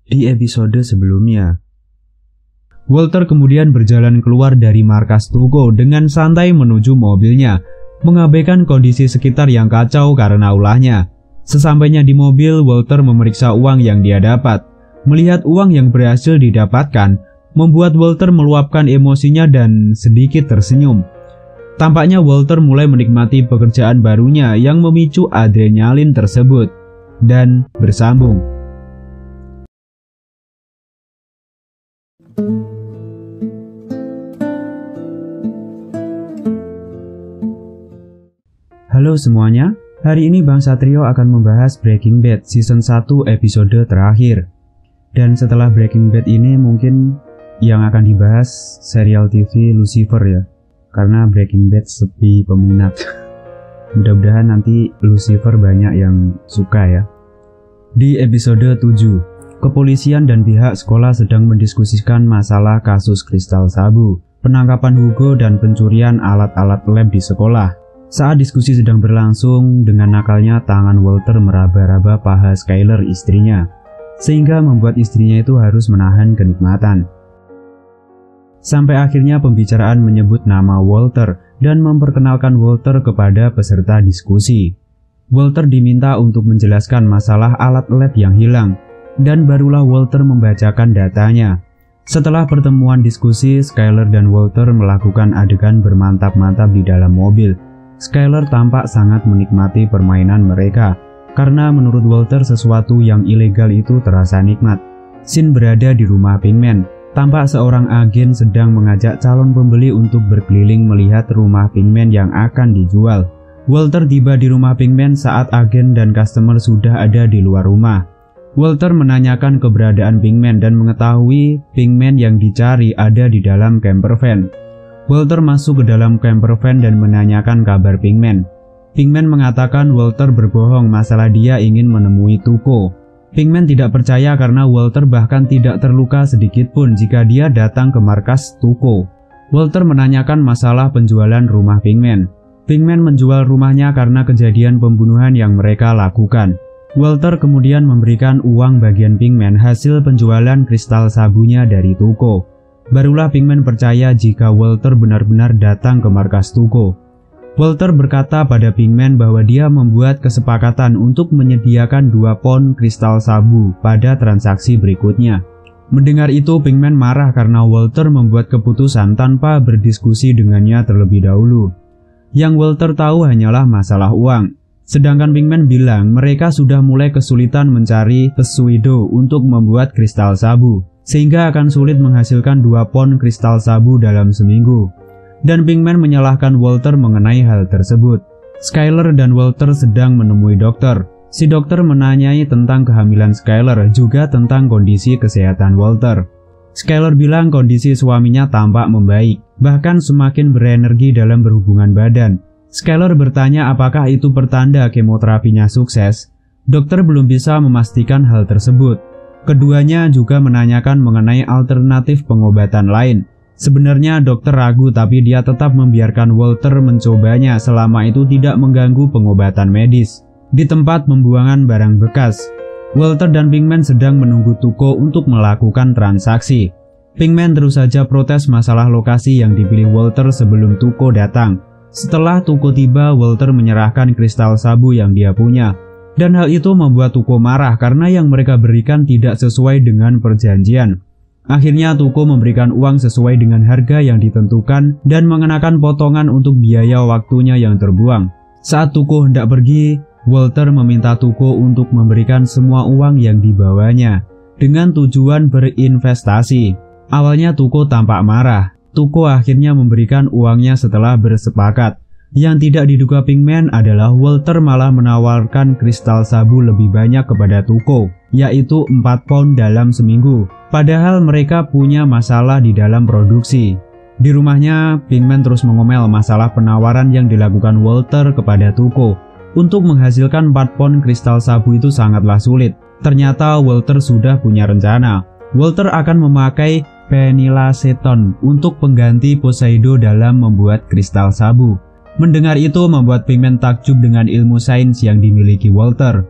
di episode sebelumnya. Walter kemudian berjalan keluar dari markas Tuko dengan santai menuju mobilnya, mengabaikan kondisi sekitar yang kacau karena ulahnya. Sesampainya di mobil, Walter memeriksa uang yang dia dapat. Melihat uang yang berhasil didapatkan, membuat Walter meluapkan emosinya dan sedikit tersenyum. Tampaknya Walter mulai menikmati pekerjaan barunya yang memicu adrenalin tersebut. Dan bersambung. Halo semuanya, hari ini Bang Satrio akan membahas Breaking Bad Season 1 episode terakhir. Dan setelah Breaking Bad ini mungkin yang akan dibahas serial TV Lucifer ya, karena Breaking Bad sepi peminat. Mudah-mudahan nanti Lucifer banyak yang suka ya. Di episode 7, kepolisian dan pihak sekolah sedang mendiskusikan masalah kasus kristal sabu, penangkapan Hugo dan pencurian alat-alat lab di sekolah. Saat diskusi sedang berlangsung, dengan nakalnya tangan Walter meraba-raba paha Skyler istrinya, sehingga membuat istrinya itu harus menahan kenikmatan. Sampai akhirnya pembicaraan menyebut nama Walter dan memperkenalkan Walter kepada peserta diskusi. Walter diminta untuk menjelaskan masalah alat lab yang hilang, dan barulah Walter membacakan datanya. Setelah pertemuan diskusi, Skyler dan Walter melakukan adegan bermantap-mantap di dalam mobil. Skyler tampak sangat menikmati permainan mereka, karena menurut Walter sesuatu yang ilegal itu terasa nikmat. Scene berada di rumah Pinkman. Tampak seorang agen sedang mengajak calon pembeli untuk berkeliling melihat rumah Pinkman yang akan dijual. Walter tiba di rumah Pinkman saat agen dan customer sudah ada di luar rumah. Walter menanyakan keberadaan Pinkman dan mengetahui Pinkman yang dicari ada di dalam camper van. Walter masuk ke dalam camper van dan menanyakan kabar Pinkman. Pinkman mengatakan Walter berbohong masalah dia ingin menemui Tuko. Pinkman tidak percaya karena Walter bahkan tidak terluka sedikit pun jika dia datang ke markas Tuko. Walter menanyakan masalah penjualan rumah Pinkman. Pinkman menjual rumahnya karena kejadian pembunuhan yang mereka lakukan. Walter kemudian memberikan uang bagian Pinkman hasil penjualan kristal sabunya dari Tuko. Barulah Pinkman percaya jika Walter benar-benar datang ke markas Tuko. Walter berkata pada Pinkman bahwa dia membuat kesepakatan untuk menyediakan 2 pound kristal sabu pada transaksi berikutnya. Mendengar itu, Pinkman marah karena Walter membuat keputusan tanpa berdiskusi dengannya terlebih dahulu. Yang Walter tahu hanyalah masalah uang. Sedangkan Pinkman bilang mereka sudah mulai kesulitan mencari pesuido untuk membuat kristal sabu, sehingga akan sulit menghasilkan 2 pound kristal sabu dalam seminggu. Dan Pinkman menyalahkan Walter mengenai hal tersebut. Skyler dan Walter sedang menemui dokter. Si dokter menanyai tentang kehamilan Skyler, juga tentang kondisi kesehatan Walter. Skyler bilang kondisi suaminya tampak membaik, bahkan semakin berenergi dalam berhubungan badan. Skyler bertanya apakah itu pertanda kemoterapinya sukses. Dokter belum bisa memastikan hal tersebut. Keduanya juga menanyakan mengenai alternatif pengobatan lain. Sebenarnya dokter ragu, tapi dia tetap membiarkan Walter mencobanya selama itu tidak mengganggu pengobatan medis. Di tempat pembuangan barang bekas, Walter dan Pinkman sedang menunggu Tuko untuk melakukan transaksi. Pinkman terus saja protes masalah lokasi yang dipilih Walter sebelum Tuko datang. Setelah Tuko tiba, Walter menyerahkan kristal sabu yang dia punya. Dan hal itu membuat Tuko marah karena yang mereka berikan tidak sesuai dengan perjanjian. Akhirnya Tuko memberikan uang sesuai dengan harga yang ditentukan dan mengenakan potongan untuk biaya waktunya yang terbuang. Saat Tuko hendak pergi, Walter meminta Tuko untuk memberikan semua uang yang dibawanya dengan tujuan berinvestasi. Awalnya Tuko tampak marah. Tuko akhirnya memberikan uangnya setelah bersepakat. Yang tidak diduga Pinkman adalah Walter malah menawarkan kristal sabu lebih banyak kepada Tuko, yaitu 4 pound dalam seminggu. Padahal mereka punya masalah di dalam produksi. Di rumahnya, Pinkman terus mengomel masalah penawaran yang dilakukan Walter kepada Tuko. Untuk menghasilkan 4 pound kristal sabu itu sangatlah sulit. Ternyata Walter sudah punya rencana. Walter akan memakai phenylaceton untuk pengganti Poseido dalam membuat kristal sabu. Mendengar itu membuat Pinkman takjub dengan ilmu sains yang dimiliki Walter.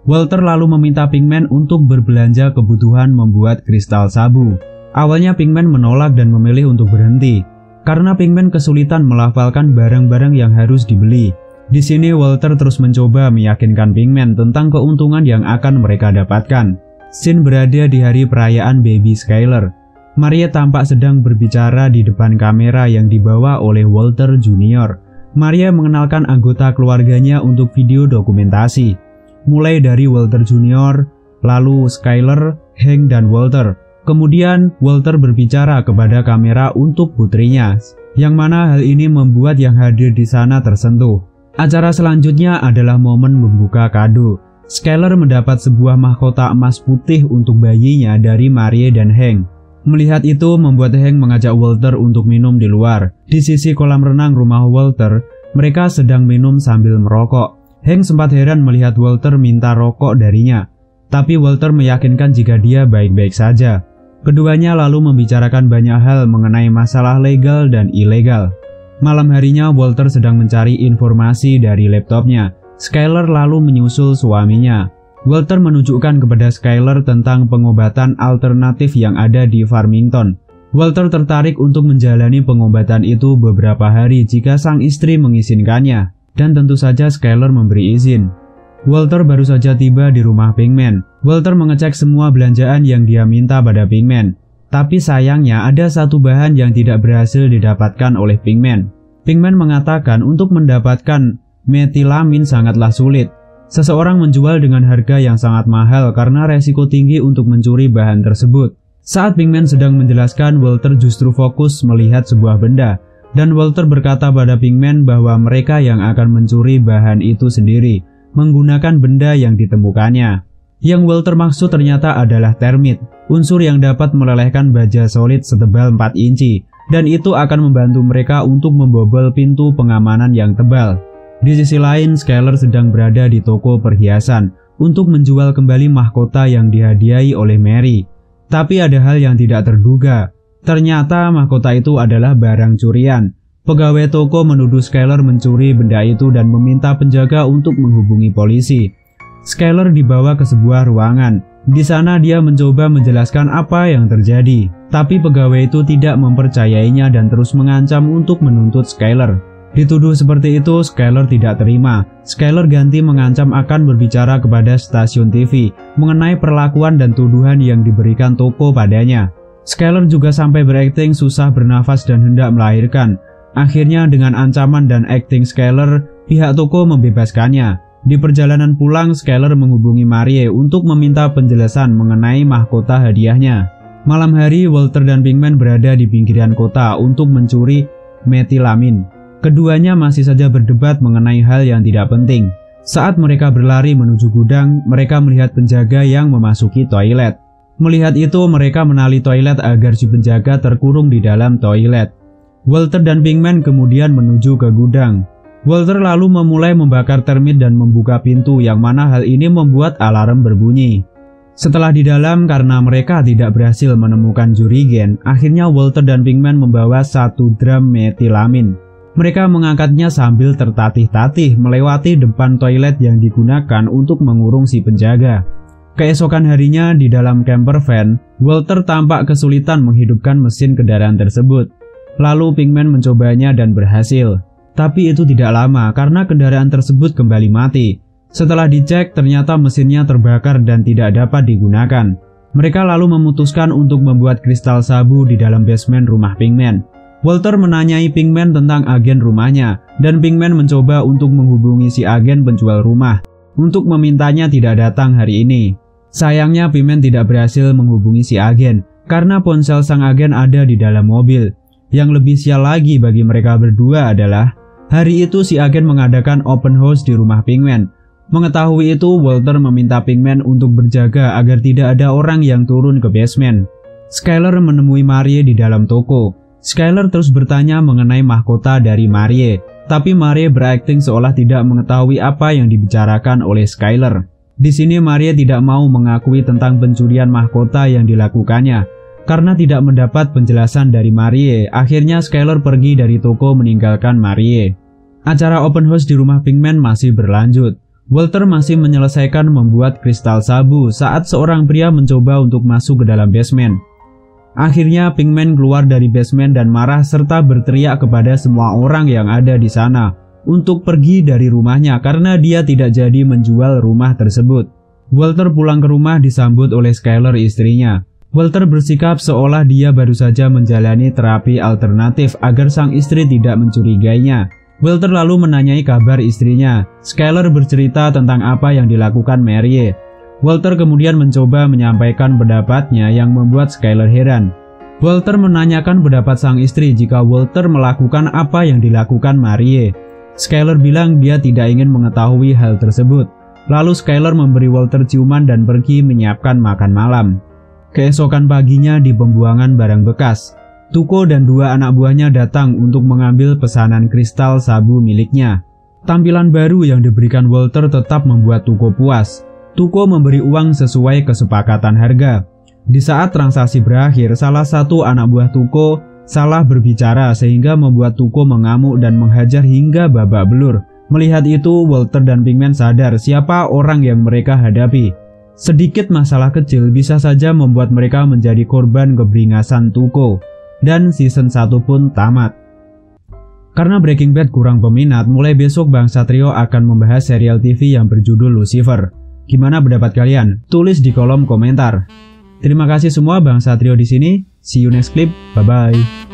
Walter lalu meminta Pinkman untuk berbelanja kebutuhan membuat kristal sabu. Awalnya Pinkman menolak dan memilih untuk berhenti, karena Pinkman kesulitan melafalkan barang-barang yang harus dibeli. Di sini Walter terus mencoba meyakinkan Pinkman tentang keuntungan yang akan mereka dapatkan. Scene berada di hari perayaan baby Skyler. Marie tampak sedang berbicara di depan kamera yang dibawa oleh Walter Jr. Marie mengenalkan anggota keluarganya untuk video dokumentasi. Mulai dari Walter Jr., lalu Skyler, Hank, dan Walter. Kemudian Walter berbicara kepada kamera untuk putrinya, yang mana hal ini membuat yang hadir di sana tersentuh. Acara selanjutnya adalah momen membuka kado. Skyler mendapat sebuah mahkota emas putih untuk bayinya dari Marie dan Hank. Melihat itu membuat Hank mengajak Walter untuk minum di luar. Di sisi kolam renang rumah Walter, mereka sedang minum sambil merokok. Hank sempat heran melihat Walter minta rokok darinya, tapi Walter meyakinkan jika dia baik-baik saja. Keduanya lalu membicarakan banyak hal mengenai masalah legal dan ilegal. Malam harinya Walter sedang mencari informasi dari laptopnya. Skyler lalu menyusul suaminya. Walter menunjukkan kepada Skyler tentang pengobatan alternatif yang ada di Farmington. Walter tertarik untuk menjalani pengobatan itu beberapa hari jika sang istri mengizinkannya, dan tentu saja Skyler memberi izin. Walter baru saja tiba di rumah Pinkman. Walter mengecek semua belanjaan yang dia minta pada Pinkman. Tapi sayangnya ada satu bahan yang tidak berhasil didapatkan oleh Pinkman. Pinkman mengatakan untuk mendapatkan metilamin sangatlah sulit. Seseorang menjual dengan harga yang sangat mahal karena resiko tinggi untuk mencuri bahan tersebut. Saat Pinkman sedang menjelaskan, Walter justru fokus melihat sebuah benda. Dan Walter berkata pada Pinkman bahwa mereka yang akan mencuri bahan itu sendiri, menggunakan benda yang ditemukannya. Yang Walter maksud ternyata adalah termit, unsur yang dapat melelehkan baja solid setebal 4 inci, dan itu akan membantu mereka untuk membobol pintu pengamanan yang tebal. Di sisi lain, Skyler sedang berada di toko perhiasan untuk menjual kembali mahkota yang dihadiahi oleh Mary. Tapi ada hal yang tidak terduga. Ternyata mahkota itu adalah barang curian. Pegawai toko menuduh Skyler mencuri benda itu dan meminta penjaga untuk menghubungi polisi. Skyler dibawa ke sebuah ruangan. Di sana dia mencoba menjelaskan apa yang terjadi, tapi pegawai itu tidak mempercayainya dan terus mengancam untuk menuntut Skyler. Dituduh seperti itu, Skyler tidak terima. Skyler ganti mengancam akan berbicara kepada stasiun TV mengenai perlakuan dan tuduhan yang diberikan toko padanya. Skyler juga sampai berakting susah bernafas dan hendak melahirkan. Akhirnya dengan ancaman dan akting Skyler, pihak toko membebaskannya. Di perjalanan pulang, Skyler menghubungi Marie untuk meminta penjelasan mengenai mahkota hadiahnya. Malam hari, Walter dan Pinkman berada di pinggiran kota untuk mencuri metilamin. Keduanya masih saja berdebat mengenai hal yang tidak penting. Saat mereka berlari menuju gudang, mereka melihat penjaga yang memasuki toilet. Melihat itu, mereka menali toilet agar si penjaga terkurung di dalam toilet. Walter dan Pinkman kemudian menuju ke gudang. Walter lalu memulai membakar termit dan membuka pintu, yang mana hal ini membuat alarm berbunyi. Setelah di dalam, karena mereka tidak berhasil menemukan jurigen, akhirnya Walter dan Pinkman membawa 1 drum metilamin. Mereka mengangkatnya sambil tertatih-tatih melewati depan toilet yang digunakan untuk mengurung si penjaga. Keesokan harinya di dalam camper van, Walter tampak kesulitan menghidupkan mesin kendaraan tersebut. Lalu Pinkman mencobanya dan berhasil. Tapi itu tidak lama karena kendaraan tersebut kembali mati. Setelah dicek, ternyata mesinnya terbakar dan tidak dapat digunakan. Mereka lalu memutuskan untuk membuat kristal sabu di dalam basement rumah Pinkman. Walter menanyai Pinkman tentang agen rumahnya, dan Pinkman mencoba untuk menghubungi si agen penjual rumah untuk memintanya tidak datang hari ini. Sayangnya Pinkman tidak berhasil menghubungi si agen karena ponsel sang agen ada di dalam mobil. Yang lebih sial lagi bagi mereka berdua adalah hari itu si agen mengadakan open house di rumah Pinkman. Mengetahui itu, Walter meminta Pinkman untuk berjaga agar tidak ada orang yang turun ke basement. Skyler menemui Marie di dalam toko. Skyler terus bertanya mengenai mahkota dari Marie, tapi Marie berakting seolah tidak mengetahui apa yang dibicarakan oleh Skyler. Di sini Marie tidak mau mengakui tentang pencurian mahkota yang dilakukannya. Karena tidak mendapat penjelasan dari Marie, akhirnya Skyler pergi dari toko meninggalkan Marie. Acara open house di rumah Pinkman masih berlanjut. Walter masih menyelesaikan membuat kristal sabu saat seorang pria mencoba untuk masuk ke dalam basement. Akhirnya Pinkman keluar dari basement dan marah serta berteriak kepada semua orang yang ada di sana untuk pergi dari rumahnya karena dia tidak jadi menjual rumah tersebut. Walter pulang ke rumah disambut oleh Skyler istrinya. Walter bersikap seolah dia baru saja menjalani terapi alternatif agar sang istri tidak mencurigainya. Walter lalu menanyai kabar istrinya. Skyler bercerita tentang apa yang dilakukan Mary. Walter kemudian mencoba menyampaikan pendapatnya yang membuat Skyler heran. Walter menanyakan pendapat sang istri jika Walter melakukan apa yang dilakukan Mary. Skyler bilang dia tidak ingin mengetahui hal tersebut. Lalu Skyler memberi Walter ciuman dan pergi menyiapkan makan malam. Keesokan paginya di pembuangan barang bekas, Tuko dan dua anak buahnya datang untuk mengambil pesanan kristal sabu miliknya. Tampilan baru yang diberikan Walter tetap membuat Tuko puas. Tuko memberi uang sesuai kesepakatan harga. Di saat transaksi berakhir, salah satu anak buah Tuko salah berbicara sehingga membuat Tuko mengamuk dan menghajar hingga babak belur. Melihat itu, Walter dan Pinkman sadar siapa orang yang mereka hadapi. Sedikit masalah kecil bisa saja membuat mereka menjadi korban keberingasan Tuko. Dan season 1 pun tamat. Karena Breaking Bad kurang peminat, mulai besok Bang Satrio akan membahas serial TV yang berjudul Lucifer. Gimana pendapat kalian? Tulis di kolom komentar. Terima kasih semua, Bang Satrio di sini. See you next clip. Bye bye.